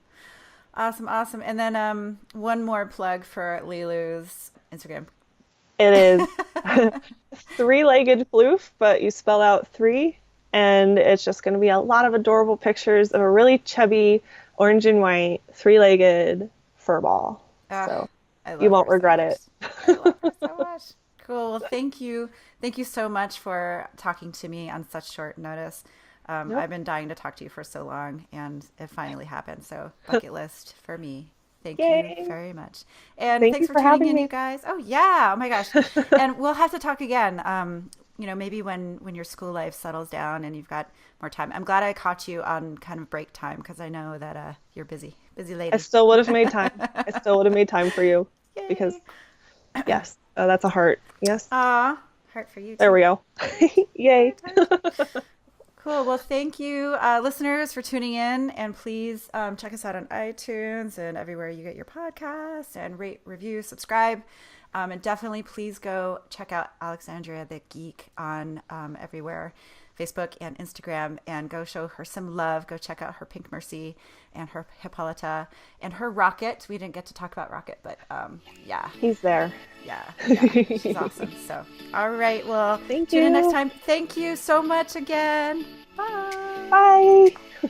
Awesome. Awesome. And then one more plug for Lilu's Instagram. it is three-legged floof, but you spell out three, and it's just going to be a lot of adorable pictures of a really chubby orange and white three-legged fur ball. So I love you won't her so regret much. it. I love her so much. Cool. Well, thank you. Thank you so much for talking to me on such short notice. I've been dying to talk to you for so long, and it finally happened. So bucket list for me. Thank Yay. you very much. And Thank thanks you for for tuning having in, me. you guys. Oh, yeah. Oh, my gosh. And we'll have to talk again. Maybe when your school life settles down and you've got more time. I'm glad I caught you on kind of break time because I know that you're busy lady. I still would have made time. I still would have made time for you because, Yay. yes, that's a heart. Yes. Aw, heart for you too. There we go. Yay. Cool. Well, thank you, listeners, for tuning in. And please check us out on iTunes and everywhere you get your podcasts, and rate, review, subscribe. And definitely please go check out Alexandria the Geek on everywhere, Facebook and Instagram, and go show her some love. Go check out her Pink Mercy and her Hippolyta and her Rocket. We didn't get to talk about Rocket, but yeah. He's there. Yeah, she's awesome. So, all right. Well, Thank tune in you. next time. Thank you so much again. Bye. Bye.